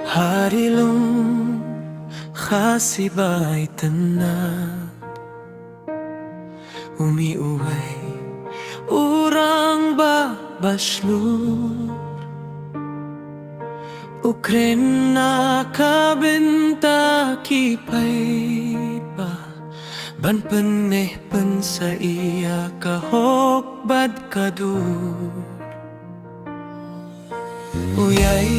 Harilong kasibay tana umiuway urang ba baslur ukren na kabenta kipay pa ban peneh pen sa iya kahok bad kadur uyay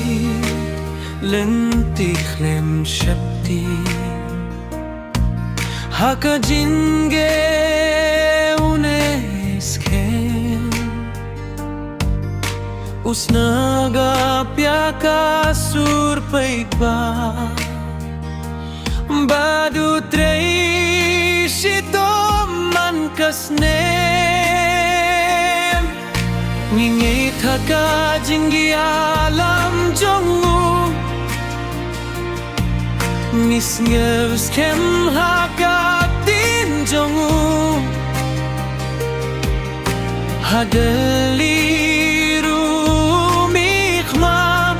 lentik lem syapti haka jinge unesken usnaga pyaka surpai ba badu trei shito man kasnem ngingit haka jingi alam jongu Nisngevs kem hakatin jongu Hadeliru mikma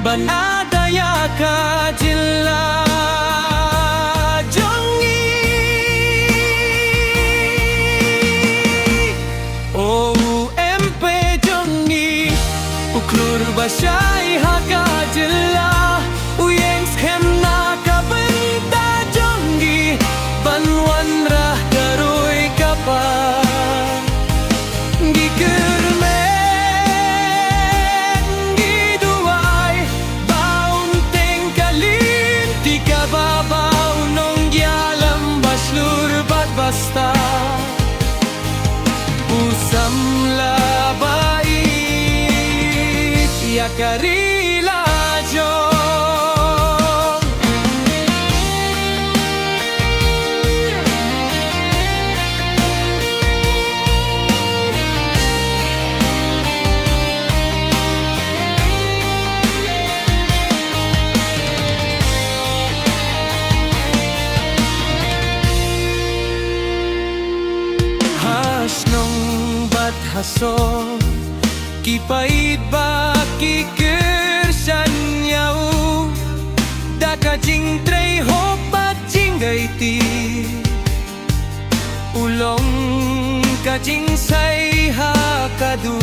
ban adaya kajilla jongi OMP jongi uklur basyai hakajilla Uyens kem basta usam labait ya karila jong Haso kipait ba kikirsan yau daka jing trei hop bat jingay ti ulong ka jing say hakadu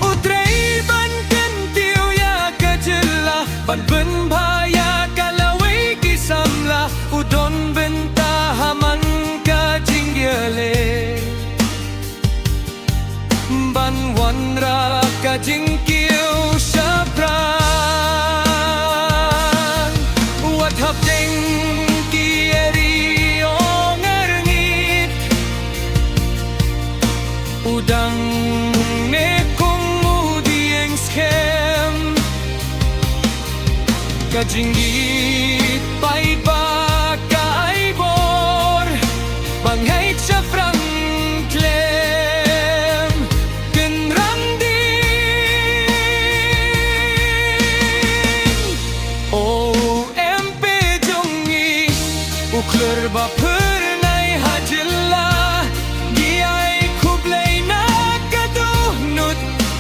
utrei ban kentiu ya kajilla ban ben baya kalaway kisamla udon benta haman ka jingyale ban wanra ka jingkiu syapran wat hap ding kieri ongerngit udang ne kung mudieng skem ka jinggit pai ba kai bor banghait syapran Ukler ba pernay hajilla Giyay kublay na kadunut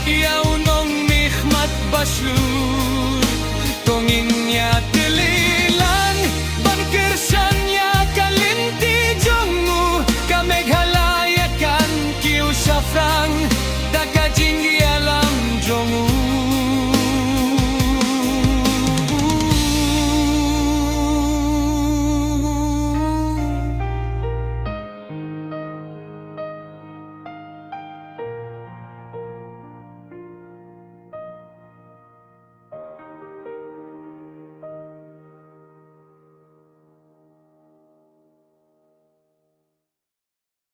Yaw nong mihmat baslu